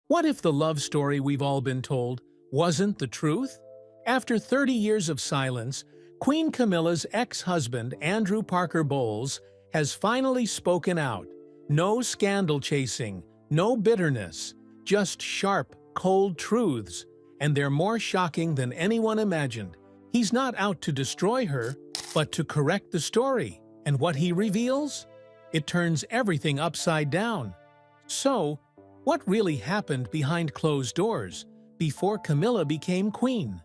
What if the love story we've all been told wasn't the truth? After 30 years of silence, Queen Camilla's ex-husband, Andrew Parker Bowles, has finally spoken out. No scandal chasing, no bitterness, just sharp, cold truths, and they're more shocking than anyone imagined. He's not out to destroy her, but to correct the story. And what he reveals? It turns everything upside down. So, what really happened behind closed doors before Camilla became queen?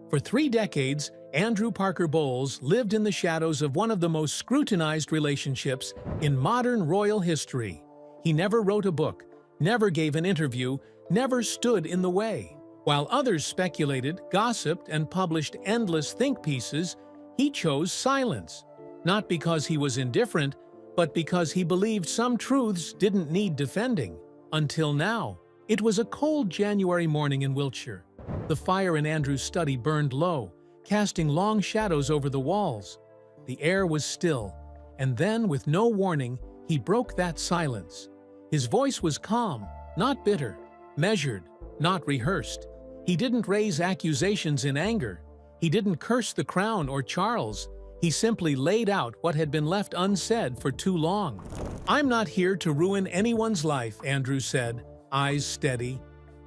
For 3 decades, Andrew Parker Bowles lived in the shadows of one of the most scrutinized relationships in modern royal history. He never wrote a book, never gave an interview, never stood in the way. While others speculated, gossiped, and published endless think pieces, he chose silence. Not because he was indifferent, but because he believed some truths didn't need defending. Until now. It was a cold January morning in Wiltshire. The fire in Andrew's study burned low, casting long shadows over the walls. The air was still, and then, with no warning, he broke that silence. His voice was calm, not bitter, measured, not rehearsed. He didn't raise accusations in anger. He didn't curse the crown or Charles. He simply laid out what had been left unsaid for too long. "I'm not here to ruin anyone's life," Andrew said, eyes steady.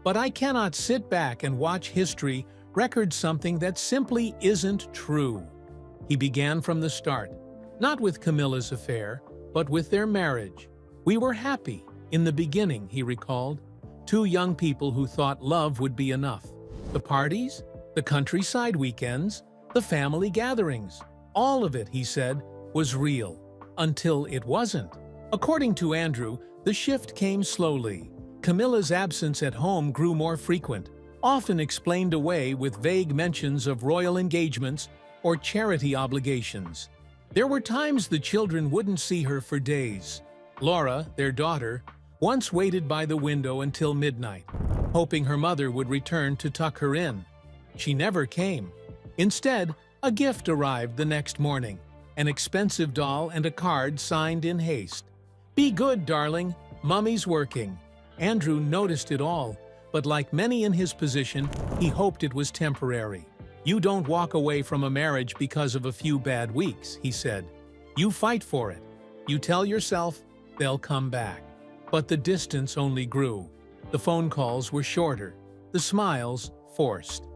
"But I cannot sit back and watch history record something that simply isn't true." He began from the start, not with Camilla's affair, but with their marriage. "We were happy in the beginning," he recalled. 2 young people who thought love would be enough. The parties, the countryside weekends, the family gatherings. All of it, he said, was real, until it wasn't. According to Andrew, the shift came slowly. Camilla's absence at home grew more frequent, often explained away with vague mentions of royal engagements or charity obligations. There were times the children wouldn't see her for days. Laura, their daughter, once waited by the window until midnight, hoping her mother would return to tuck her in. She never came. Instead, a gift arrived the next morning, an expensive doll and a card signed in haste. "Be good, darling. Mummy's working." Andrew noticed it all, but like many in his position, he hoped it was temporary. "You don't walk away from a marriage because of a few bad weeks," he said. "You fight for it. You tell yourself they'll come back." But the distance only grew. The phone calls were shorter, the smiles forced.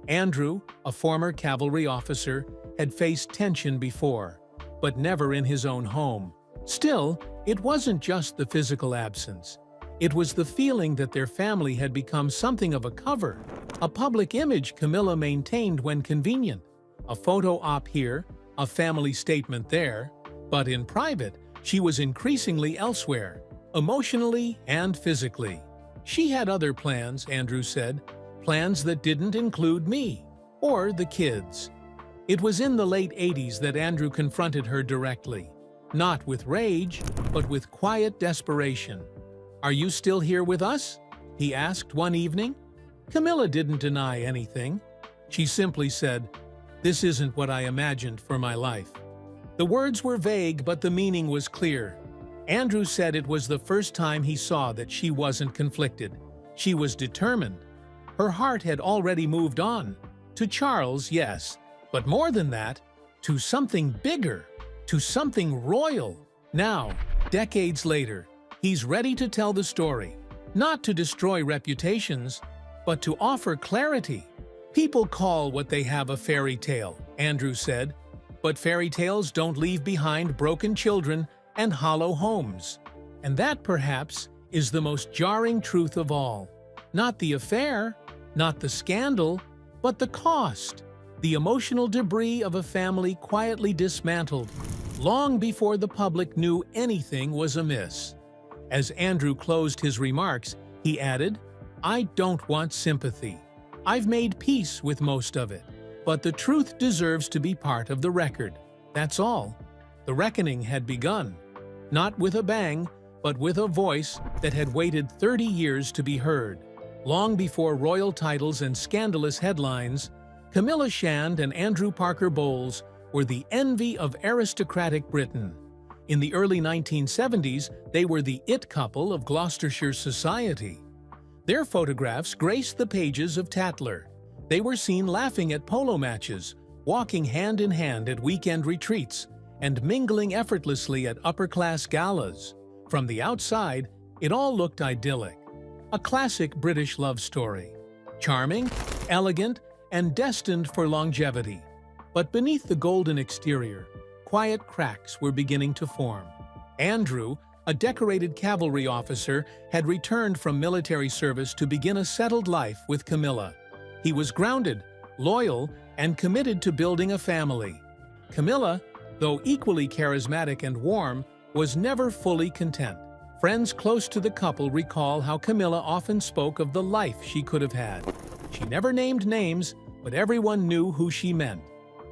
Andrew, a former cavalry officer, had faced tension before, but never in his own home. Still, it wasn't just the physical absence. It was the feeling that their family had become something of a cover, a public image Camilla maintained when convenient. A photo op here, a family statement there, but in private, she was increasingly elsewhere, emotionally and physically. She had other plans, Andrew said, plans that didn't include me, or the kids. It was in the late 80s that Andrew confronted her directly, not with rage, but with quiet desperation. "Are you still here with us?" he asked one evening. Camilla didn't deny anything. She simply said, "This isn't what I imagined for my life." The words were vague, but the meaning was clear. Andrew said it was the first time he saw that she wasn't conflicted. She was determined. Her heart had already moved on. To Charles, yes, but more than that, to something bigger, to something royal. Now, decades later, he's ready to tell the story, not to destroy reputations, but to offer clarity. "People call what they have a fairy tale," Andrew said, "but fairy tales don't leave behind broken children and hollow homes." And that, perhaps, is the most jarring truth of all. Not the affair, not the scandal, but the cost. The emotional debris of a family quietly dismantled, long before the public knew anything was amiss. As Andrew closed his remarks, he added, "I don't want sympathy. I've made peace with most of it, but the truth deserves to be part of the record. That's all." The reckoning had begun, not with a bang, but with a voice that had waited 30 years to be heard. Long before royal titles and scandalous headlines, Camilla Shand and Andrew Parker Bowles were the envy of aristocratic Britain. In the early 1970s, they were the it couple of Gloucestershire society. Their photographs graced the pages of Tatler. They were seen laughing at polo matches, walking hand in hand at weekend retreats, and mingling effortlessly at upper-class galas. From the outside, it all looked idyllic. A classic British love story. Charming, elegant, and destined for longevity. But beneath the golden exterior, quiet cracks were beginning to form. Andrew, a decorated cavalry officer, had returned from military service to begin a settled life with Camilla. He was grounded, loyal, and committed to building a family. Camilla, though equally charismatic and warm, was never fully content. Friends close to the couple recall how Camilla often spoke of the life she could have had. She never named names, but everyone knew who she meant: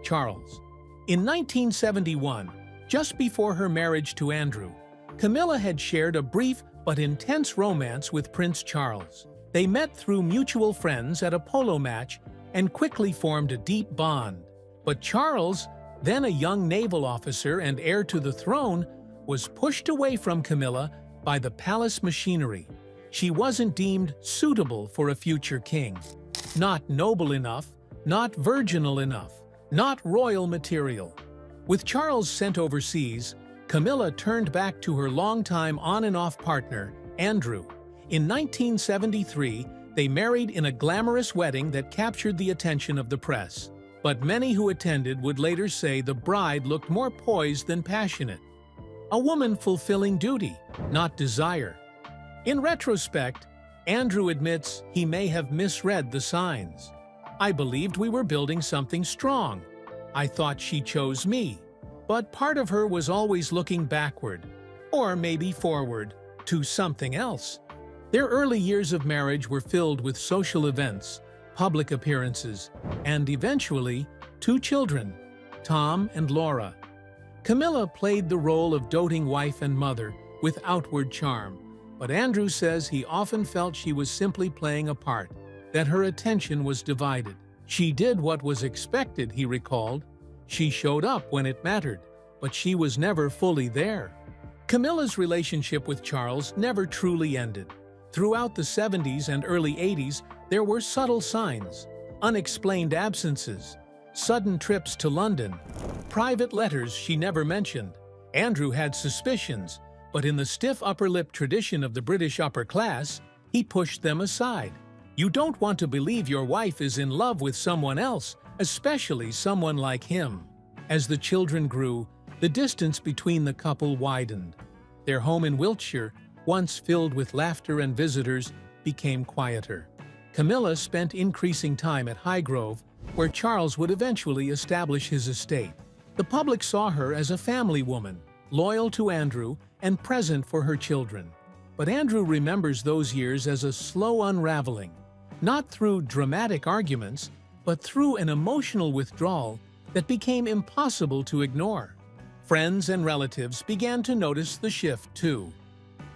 Charles. In 1971, just before her marriage to Andrew, Camilla had shared a brief but intense romance with Prince Charles. They met through mutual friends at a polo match and quickly formed a deep bond. But Charles, then a young naval officer and heir to the throne, was pushed away from Camilla by the palace machinery. She wasn't deemed suitable for a future king. Not noble enough, not virginal enough, not royal material. With Charles sent overseas, Camilla turned back to her longtime on-and-off partner, Andrew. In 1973, they married in a glamorous wedding that captured the attention of the press. But many who attended would later say the bride looked more poised than passionate. A woman fulfilling duty, not desire. In retrospect, Andrew admits he may have misread the signs. "I believed we were building something strong. I thought she chose me." But part of her was always looking backward, or maybe forward, to something else. Their early years of marriage were filled with social events, public appearances, and eventually, 2 children, Tom and Laura. Camilla played the role of doting wife and mother with outward charm, but Andrew says he often felt she was simply playing a part, that her attention was divided. "She did what was expected," he recalled. "She showed up when it mattered, but she was never fully there." Camilla's relationship with Charles never truly ended. Throughout the 70s and early 80s, there were subtle signs, unexplained absences, sudden trips to London, private letters she never mentioned. Andrew had suspicions, but in the stiff upper lip tradition of the British upper class, he pushed them aside. You don't want to believe your wife is in love with someone else, especially someone like him. As the children grew, the distance between the couple widened. Their home in Wiltshire, once filled with laughter and visitors, became quieter. Camilla spent increasing time at Highgrove, where Charles would eventually establish his estate. The public saw her as a family woman, loyal to Andrew and present for her children. But Andrew remembers those years as a slow unraveling, not through dramatic arguments, but through an emotional withdrawal that became impossible to ignore. Friends and relatives began to notice the shift too.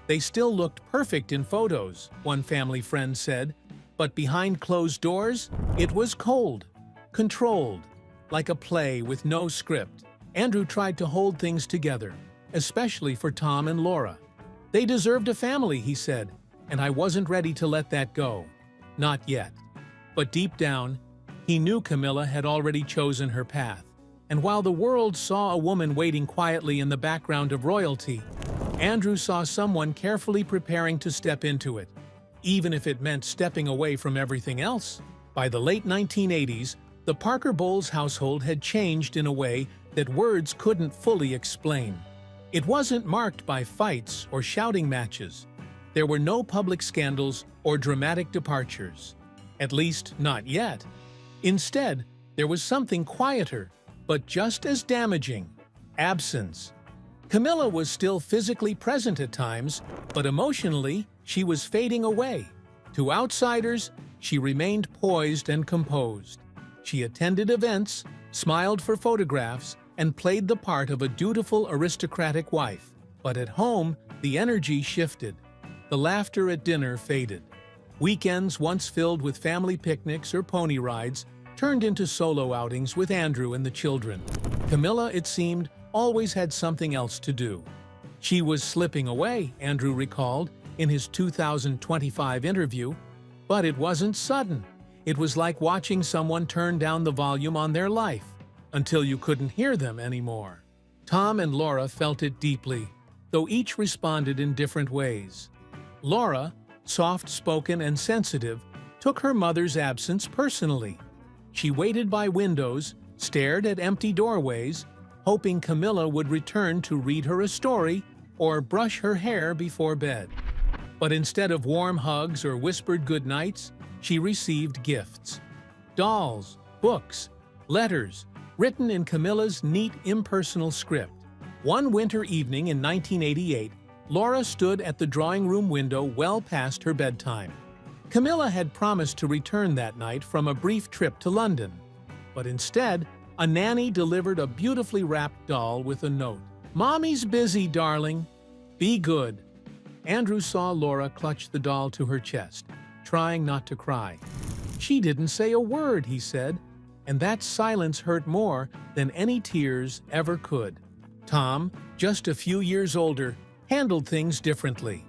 "They still looked perfect in photos," one family friend said, "but behind closed doors, it was cold, controlled, like a play with no script." Andrew tried to hold things together, especially for Tom and Laura. "They deserved a family," he said, "and I wasn't ready to let that go. Not yet." But deep down, he knew Camilla had already chosen her path. And while the world saw a woman waiting quietly in the background of royalty, Andrew saw someone carefully preparing to step into it, even if it meant stepping away from everything else. By the late 1980s, the Parker Bowles household had changed in a way that words couldn't fully explain. It wasn't marked by fights or shouting matches. There were no public scandals or dramatic departures. At least, not yet. Instead, there was something quieter, but just as damaging: absence. Camilla was still physically present at times, but emotionally, she was fading away. To outsiders, she remained poised and composed. She attended events, smiled for photographs, and played the part of a dutiful aristocratic wife. But at home, the energy shifted. The laughter at dinner faded. Weekends, once filled with family picnics or pony rides, turned into solo outings with Andrew and the children. Camilla, it seemed, always had something else to do. She was slipping away, Andrew recalled, in his 2025 interview, but it wasn't sudden. It was like watching someone turn down the volume on their life until you couldn't hear them anymore. Tom and Laura felt it deeply, though each responded in different ways. Laura, soft-spoken and sensitive, took her mother's absence personally. She waited by windows, stared at empty doorways, hoping Camilla would return to read her a story or brush her hair before bed. But instead of warm hugs or whispered goodnights, she received gifts. Dolls, books, letters, written in Camilla's neat, impersonal script. One winter evening in 1988, Laura stood at the drawing room window well past her bedtime. Camilla had promised to return that night from a brief trip to London, but instead, a nanny delivered a beautifully wrapped doll with a note. "Mommy's busy, darling. Be good." Andrew saw Laura clutch the doll to her chest, trying not to cry. "She didn't say a word," he said, and that silence hurt more than any tears ever could. Tom, just a few years older, handled things differently.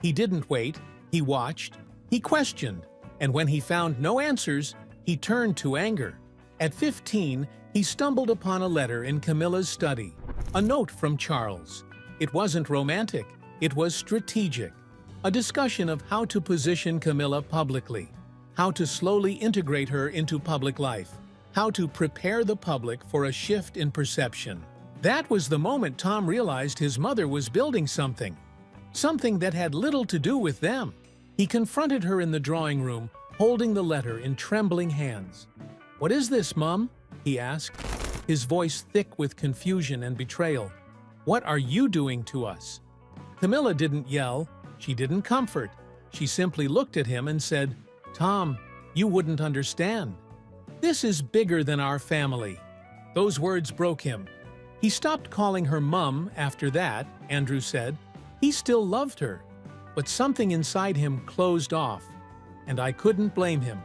He didn't wait, he watched, he questioned, and when he found no answers, he turned to anger. At 15, he stumbled upon a letter in Camilla's study, a note from Charles. It wasn't romantic, it was strategic. A discussion of how to position Camilla publicly, how to slowly integrate her into public life, how to prepare the public for a shift in perception. That was the moment Tom realized his mother was building something that had little to do with them. He confronted her in the drawing room, holding the letter in trembling hands. "What is this, Mum?" he asked, his voice thick with confusion and betrayal. "What are you doing to us?" Camilla didn't yell, she didn't comfort. She simply looked at him and said, "Tom, you wouldn't understand. This is bigger than our family." Those words broke him. He stopped calling her Mum after that, Andrew said. He still loved her, but something inside him closed off, and I couldn't blame him.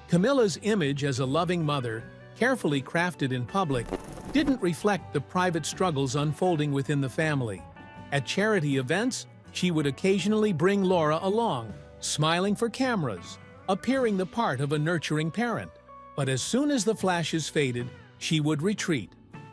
Camilla's image as a loving mother, carefully crafted in public, didn't reflect the private struggles unfolding within the family. At charity events, she would occasionally bring Laura along, smiling for cameras, appearing the part of a nurturing parent. But as soon as the flashes faded, she would retreat,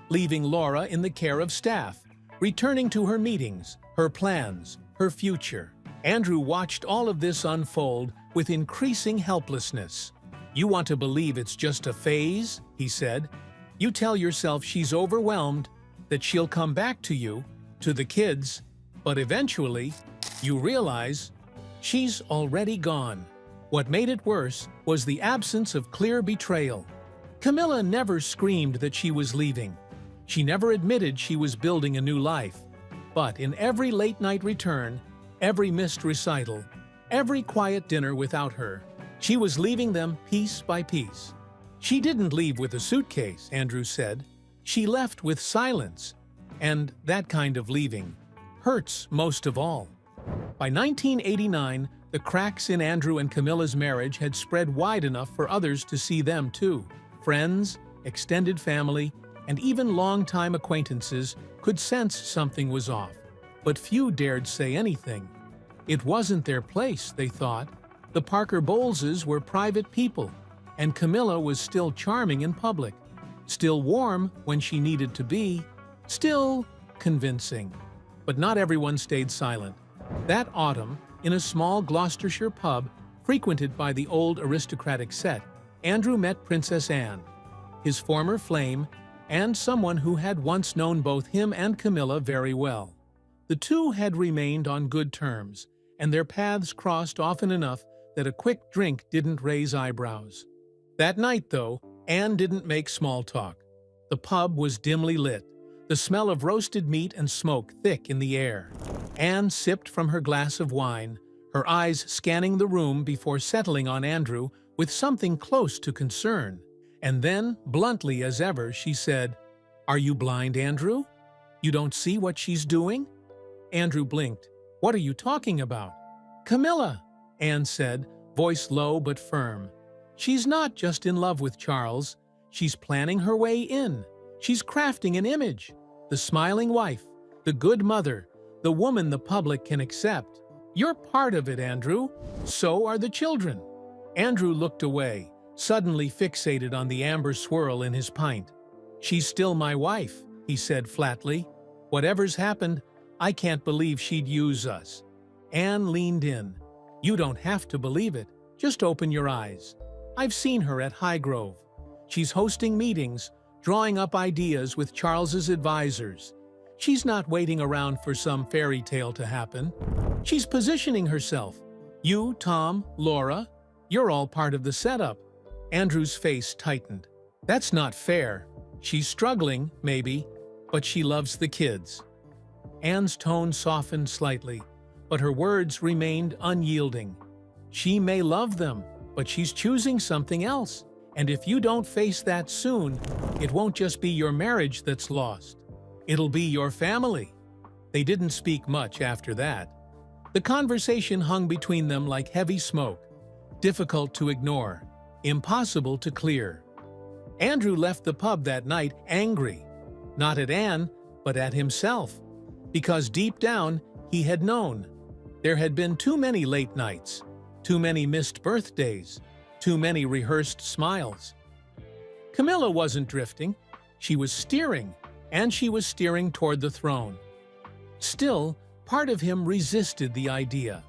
leaving Laura in the care of staff, returning to her meetings, her plans, her future. Andrew watched all of this unfold with increasing helplessness. "You want to believe it's just a phase?" he said. "You tell yourself she's overwhelmed, that she'll come back to you, to the kids, but eventually, you realize she's already gone." What made it worse was the absence of clear betrayal. Camilla never screamed that she was leaving. She never admitted she was building a new life. But in every late-night return, every missed recital, every quiet dinner without her, she was leaving them piece by piece. She didn't leave with a suitcase, Andrew said. She left with silence. And that kind of leaving hurts most of all. By 1989, the cracks in Andrew and Camilla's marriage had spread wide enough for others to see them too. Friends, extended family, and even longtime acquaintances could sense something was off. But few dared say anything. It wasn't their place, they thought. The Parker Bowleses were private people, and Camilla was still charming in public, still warm when she needed to be, still convincing. But not everyone stayed silent. That autumn, in a small Gloucestershire pub frequented by the old aristocratic set, Andrew met Princess Anne, his former flame, and someone who had once known both him and Camilla very well. The two had remained on good terms, and their paths crossed often enough that a quick drink didn't raise eyebrows. That night, though, Anne didn't make small talk. The pub was dimly lit, the smell of roasted meat and smoke thick in the air. Anne sipped from her glass of wine, her eyes scanning the room before settling on Andrew with something close to concern. And then, bluntly as ever, she said, "Are you blind, Andrew? You don't see what she's doing?" Andrew blinked. "What are you talking about?" "Camilla," Anne said, voice low but firm. "She's not just in love with Charles. She's planning her way in. She's crafting an image. The smiling wife, the good mother, the woman the public can accept. You're part of it, Andrew. So are the children. Andrew looked away, suddenly fixated on the amber swirl in his pint. She's still my wife, he said flatly. Whatever's happened, I can't believe she'd use us. Anne leaned in. You don't have to believe it. Just open your eyes. I've seen her at Highgrove. She's hosting meetings, drawing up ideas with Charles's advisors. She's not waiting around for some fairy tale to happen. She's positioning herself. You, Tom, Laura, you're all part of the setup. Andrew's face tightened. That's not fair. She's struggling, maybe, but she loves the kids. Anne's tone softened slightly, but her words remained unyielding. She may love them, but she's choosing something else. And if you don't face that soon, it won't just be your marriage that's lost. It'll be your family. They didn't speak much after that. The conversation hung between them like heavy smoke, difficult to ignore, impossible to clear. Andrew left the pub that night angry, not at Anne, but at himself, because deep down he had known. There had been too many late nights, too many missed birthdays, too many rehearsed smiles. Camilla wasn't drifting. She was steering, and she was steering toward the throne. Still, part of him resisted the idea.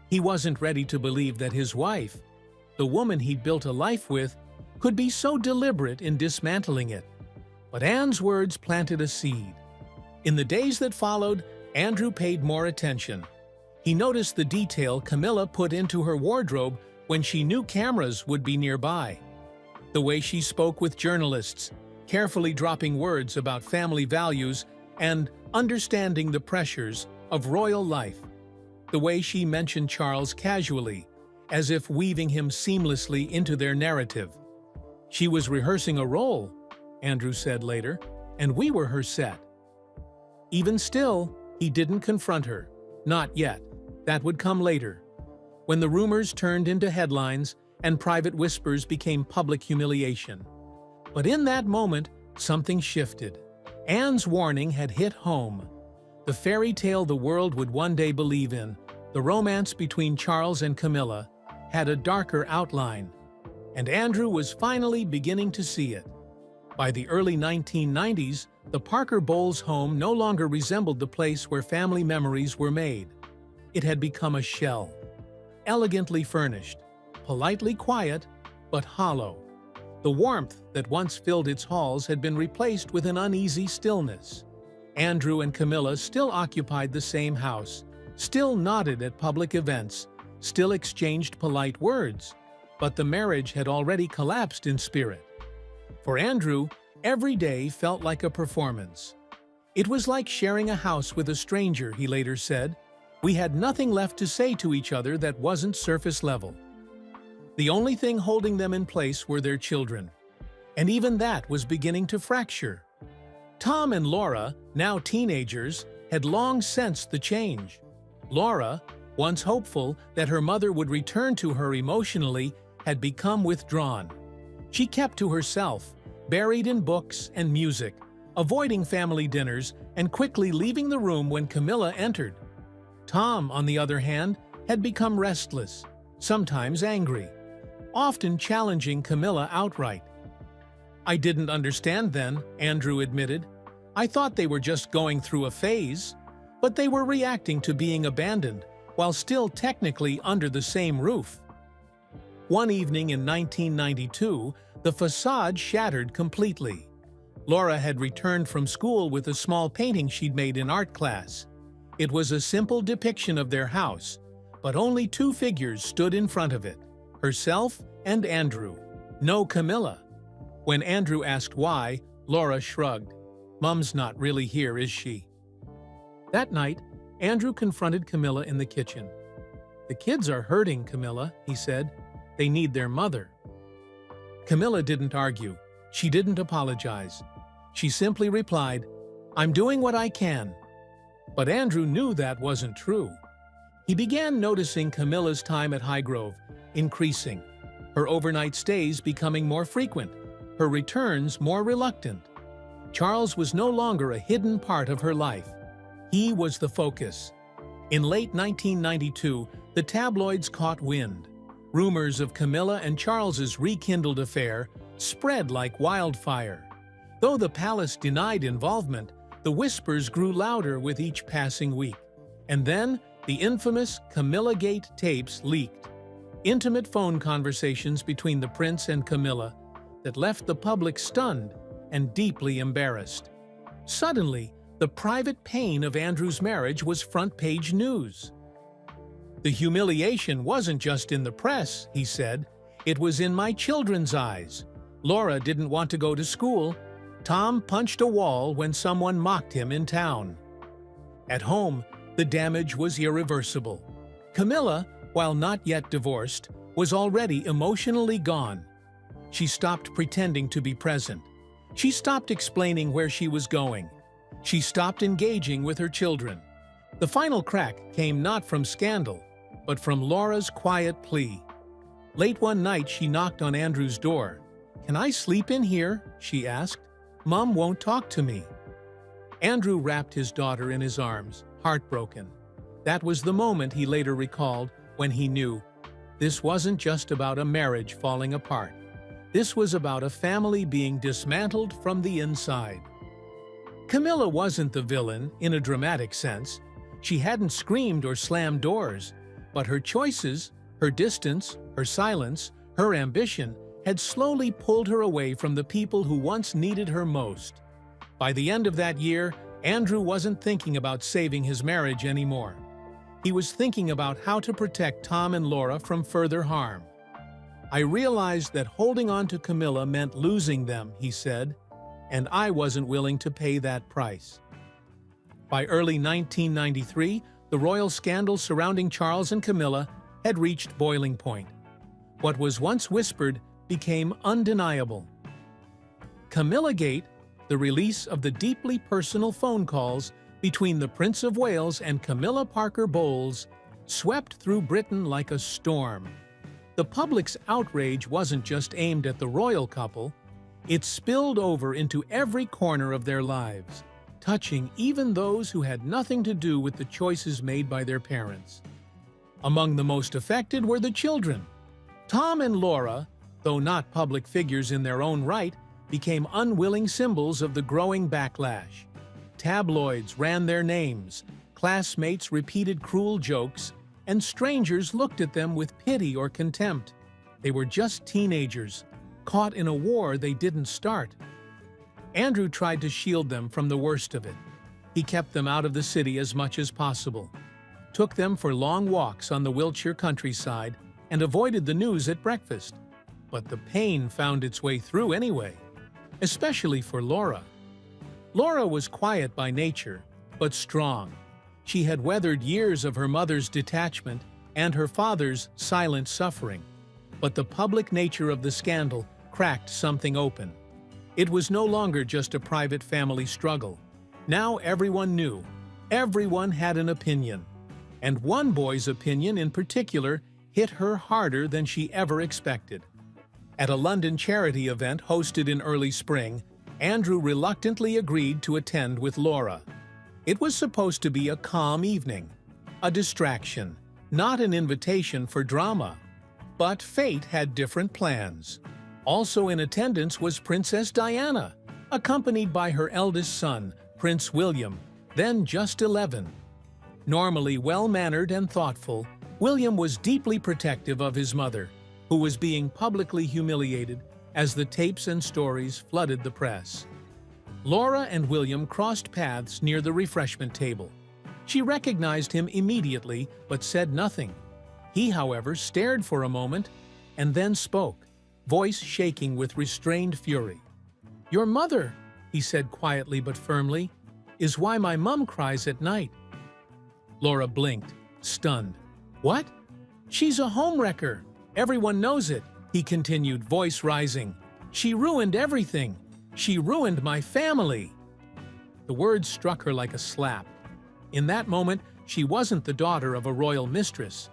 He wasn't ready to believe that his wife, the woman he'd built a life with, could be so deliberate in dismantling it. But Anne's words planted a seed. In the days that followed, Andrew paid more attention. He noticed the detail Camilla put into her wardrobe when she knew cameras would be nearby. The way she spoke with journalists, carefully dropping words about family values and understanding the pressures of royal life. The way she mentioned Charles casually, as if weaving him seamlessly into their narrative. She was rehearsing a role, Andrew said later, and we were her set. Even still, he didn't confront her. Not yet. That would come later, when the rumors turned into headlines and private whispers became public humiliation. But in that moment, something shifted. Anne's warning had hit home. The fairy tale the world would one day believe in, the romance between Charles and Camilla, had a darker outline, and Andrew was finally beginning to see it. By the early 1990s, the Parker Bowles home no longer resembled the place where family memories were made. It had become a shell, elegantly furnished, politely quiet, but hollow. The warmth that once filled its halls had been replaced with an uneasy stillness. Andrew and Camilla still occupied the same house, still nodded at public events, still exchanged polite words, but the marriage had already collapsed in spirit. For Andrew, every day felt like a performance. It was like sharing a house with a stranger, he later said. We had nothing left to say to each other that wasn't surface level. The only thing holding them in place were their children. And even that was beginning to fracture. Tom and Laura, now teenagers, had long sensed the change. Laura, once hopeful that her mother would return to her emotionally, had become withdrawn. She kept to herself, buried in books and music, avoiding family dinners and quickly leaving the room when Camilla entered. Tom, on the other hand, had become restless, sometimes angry, often challenging Camilla outright. I didn't understand then, Andrew admitted. I thought they were just going through a phase, but they were reacting to being abandoned while still technically under the same roof. One evening in 1992, the facade shattered completely. Laura had returned from school with a small painting she'd made in art class. It was a simple depiction of their house, but only two figures stood in front of it, herself and Andrew. No Camilla. When Andrew asked why, Laura shrugged. Mum's not really here, is she? That night, Andrew confronted Camilla in the kitchen. The kids are hurting, Camilla, he said. They need their mother. Camilla didn't argue. She didn't apologize. She simply replied, I'm doing what I can. But Andrew knew that wasn't true. He began noticing Camilla's time at Highgrove increasing, her overnight stays becoming more frequent, her returns more reluctant. Charles was no longer a hidden part of her life. He was the focus. In late 1992, the tabloids caught wind. Rumors of Camilla and Charles's rekindled affair spread like wildfire. Though the palace denied involvement, the whispers grew louder with each passing week. And then, the infamous Camilla-gate tapes leaked. Intimate phone conversations between the prince and Camilla that left the public stunned and deeply embarrassed. Suddenly, the private pain of Andrew's marriage was front-page news. "The humiliation wasn't just in the press," he said. "It was in my children's eyes. Laura didn't want to go to school. Tom punched a wall when someone mocked him in town." At home, the damage was irreversible. Camilla, while not yet divorced, was already emotionally gone. She stopped pretending to be present. She stopped explaining where she was going. She stopped engaging with her children. The final crack came not from scandal, but from Laura's quiet plea. Late one night, she knocked on Andrew's door. "Can I sleep in here?" she asked. "Mom won't talk to me." Andrew wrapped his daughter in his arms, heartbroken. That was the moment, he later recalled, when he knew this wasn't just about a marriage falling apart. This was about a family being dismantled from the inside. Camilla wasn't the villain in a dramatic sense. She hadn't screamed or slammed doors, but her choices, her distance, her silence, her ambition had slowly pulled her away from the people who once needed her most. By the end of that year, Andrew wasn't thinking about saving his marriage anymore. He was thinking about how to protect Tom and Laura from further harm. "I realized that holding on to Camilla meant losing them," he said, "and I wasn't willing to pay that price." By early 1993, the royal scandal surrounding Charles and Camilla had reached boiling point. What was once whispered became undeniable. Camilla-gate, the release of the deeply personal phone calls between the Prince of Wales and Camilla Parker Bowles, swept through Britain like a storm. The public's outrage wasn't just aimed at the royal couple, it spilled over into every corner of their lives, touching even those who had nothing to do with the choices made by their parents. Among the most affected were the children. Tom and Laura, though not public figures in their own right, became unwilling symbols of the growing backlash. Tabloids ran their names, classmates repeated cruel jokes, and strangers looked at them with pity or contempt. They were just teenagers, caught in a war they didn't start. Andrew tried to shield them from the worst of it. He kept them out of the city as much as possible, took them for long walks on the Wiltshire countryside, and avoided the news at breakfast. But the pain found its way through anyway, especially for Laura. Laura was quiet by nature, but strong. She had weathered years of her mother's detachment and her father's silent suffering. But the public nature of the scandal cracked something open. It was no longer just a private family struggle. Now everyone knew. Everyone had an opinion. And one boy's opinion in particular hit her harder than she ever expected. At a London charity event hosted in early spring, Andrew reluctantly agreed to attend with Laura. It was supposed to be a calm evening, a distraction, not an invitation for drama. But fate had different plans. Also in attendance was Princess Diana, accompanied by her eldest son, Prince William, then just 11. Normally well-mannered and thoughtful, William was deeply protective of his mother, who was being publicly humiliated as the tapes and stories flooded the press. Laura and William crossed paths near the refreshment table. She recognized him immediately but said nothing. He, however, stared for a moment and then spoke, voice shaking with restrained fury. "Your mother," he said quietly but firmly, "is why my mum cries at night." Laura blinked, stunned. "What?" "She's a homewrecker. Everyone knows it," he continued, voice rising. "She ruined everything. She ruined my family." The words struck her like a slap. In that moment, she wasn't the daughter of a royal mistress.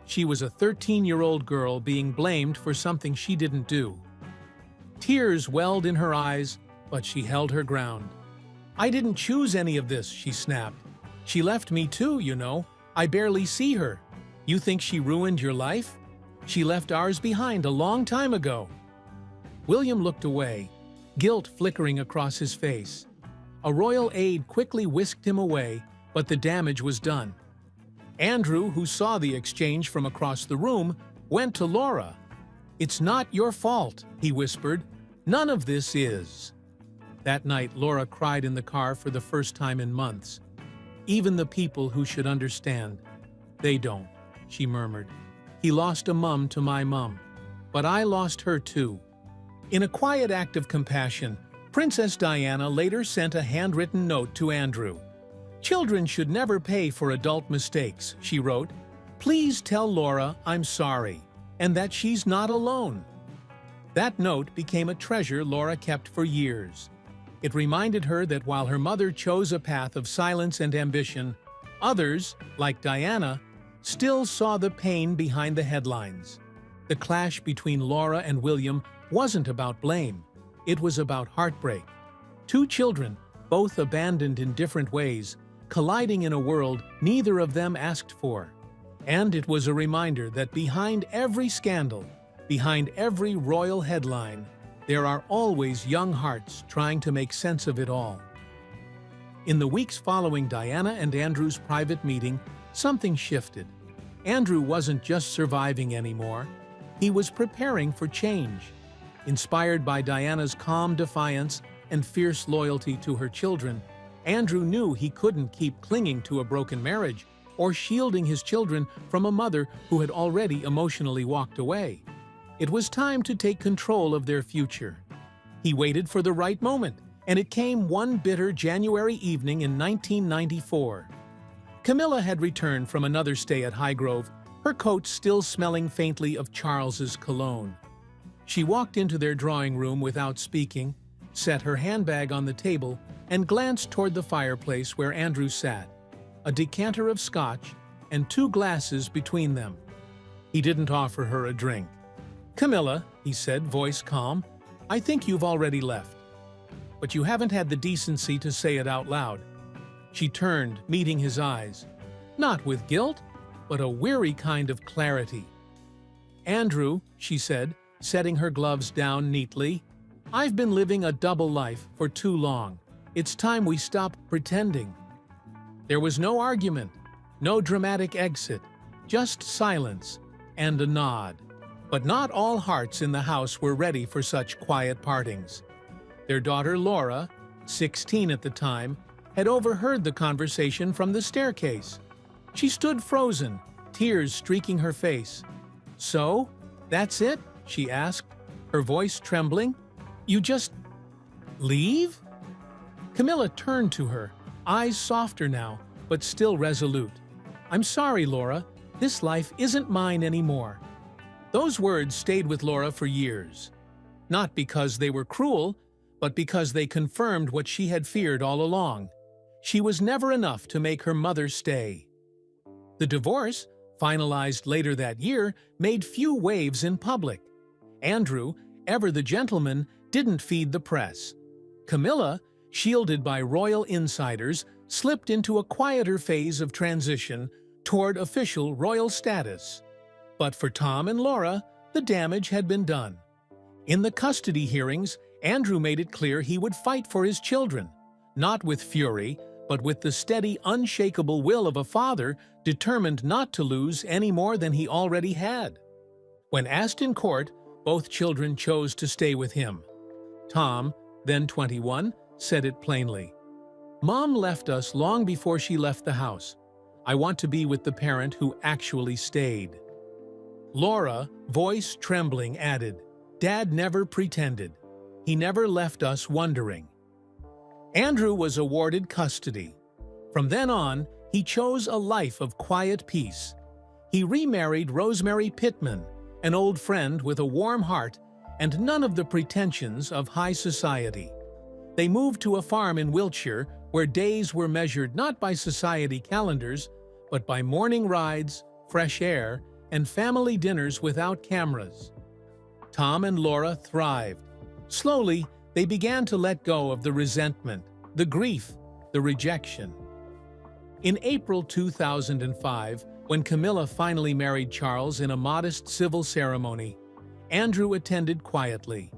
She was a 13-year-old girl being blamed for something she didn't do. Tears welled in her eyes, but she held her ground. "I didn't choose any of this," she snapped. "She left me too, you know. I barely see her. You think she ruined your life? She left ours behind a long time ago." William looked away, guilt flickering across his face. A royal aide quickly whisked him away, but the damage was done. Andrew, who saw the exchange from across the room, went to Laura. "It's not your fault," he whispered. "None of this is." That night, Laura cried in the car for the first time in months. "Even the people who should understand, they don't," she murmured. "He lost a mum to my mum, but I lost her too." In a quiet act of compassion, Princess Diana later sent a handwritten note to Andrew. "Children should never pay for adult mistakes," she wrote. "Please tell Laura I'm sorry, and that she's not alone." That note became a treasure Laura kept for years. It reminded her that while her mother chose a path of silence and ambition, others, like Diana, still saw the pain behind the headlines. The clash between Laura and William wasn't about blame. It was about heartbreak. Two children, both abandoned in different ways, colliding in a world neither of them asked for. And it was a reminder that behind every scandal, behind every royal headline, there are always young hearts trying to make sense of it all. In the weeks following Diana and Andrew's private meeting, something shifted. Andrew wasn't just surviving anymore. He was preparing for change. Inspired by Diana's calm defiance and fierce loyalty to her children, Andrew knew he couldn't keep clinging to a broken marriage or shielding his children from a mother who had already emotionally walked away. It was time to take control of their future. He waited for the right moment, and it came one bitter January evening in 1994. Camilla had returned from another stay at Highgrove, her coat still smelling faintly of Charles's cologne. She walked into their drawing room without speaking, set her handbag on the table, and glanced toward the fireplace where Andrew sat, a decanter of scotch and 2 glasses between them. He didn't offer her a drink. "Camilla," he said, voice calm, "I think you've already left. But you haven't had the decency to say it out loud." She turned, meeting his eyes, not with guilt, but a weary kind of clarity. "Andrew," she said, setting her gloves down neatly, "I've been living a double life for too long. It's time we stop pretending." There was no argument, no dramatic exit, just silence and a nod. But not all hearts in the house were ready for such quiet partings. Their daughter Laura, 16 at the time, had overheard the conversation from the staircase. She stood frozen, tears streaking her face. "So, that's it?" she asked, her voice trembling. "You just leave?" Camilla turned to her, eyes softer now, but still resolute. "I'm sorry, Laura. This life isn't mine anymore." Those words stayed with Laura for years. Not because they were cruel, but because they confirmed what she had feared all along. She was never enough to make her mother stay. The divorce, finalized later that year, made few waves in public. Andrew, ever the gentleman, didn't feed the press. Camilla, shielded by royal insiders, slipped into a quieter phase of transition toward official royal status. But for Tom and Laura, the damage had been done. In the custody hearings, Andrew made it clear he would fight for his children, not with fury, but with the steady, unshakable will of a father determined not to lose any more than he already had. When asked in court, both children chose to stay with him. Tom, then 21, said it plainly. "Mom left us long before she left the house. I want to be with the parent who actually stayed." Laura, voice trembling, added, "Dad never pretended. He never left us wondering." Andrew was awarded custody. From then on, he chose a life of quiet peace. He remarried Rosemary Pittman, an old friend with a warm heart and none of the pretensions of high society. They moved to a farm in Wiltshire where days were measured not by society calendars, but by morning rides, fresh air, and family dinners without cameras. Tom and Laura thrived. Slowly, they began to let go of the resentment, the grief, the rejection. In April 2005, when Camilla finally married Charles in a modest civil ceremony, Andrew attended quietly.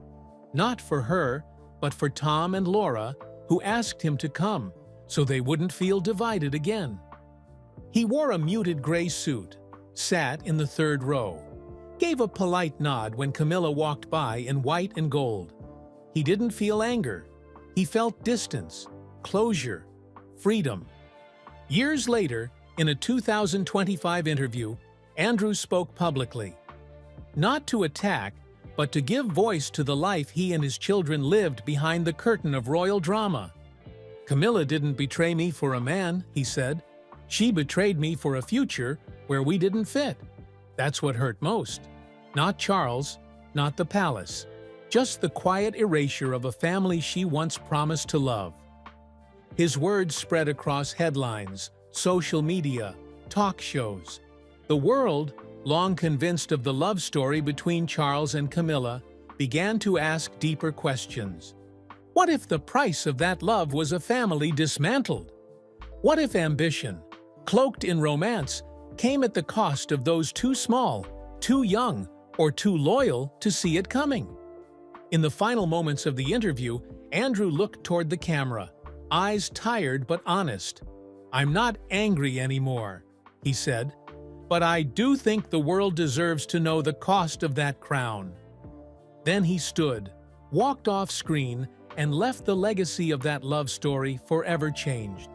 Not for her, but for Tom and Laura, who asked him to come, so they wouldn't feel divided again. He wore a muted gray suit, sat in the third row, gave a polite nod when Camilla walked by in white and gold. He didn't feel anger. He felt distance, closure, freedom. Years later, in a 2025 interview, Andrew spoke publicly. Not to attack, but to give voice to the life he and his children lived behind the curtain of royal drama. "Camilla didn't betray me for a man," he said. "She betrayed me for a future where we didn't fit. That's what hurt most. Not Charles, not the palace. Just the quiet erasure of a family she once promised to love." His words spread across headlines, social media, talk shows. The world, long convinced of the love story between Charles and Camilla, began to ask deeper questions. What if the price of that love was a family dismantled? What if ambition, cloaked in romance, came at the cost of those too small, too young, or too loyal to see it coming? In the final moments of the interview, Andrew looked toward the camera, eyes tired but honest. "I'm not angry anymore," he said, "but I do think the world deserves to know the cost of that crown." Then he stood, walked off screen, and left the legacy of that love story forever changed.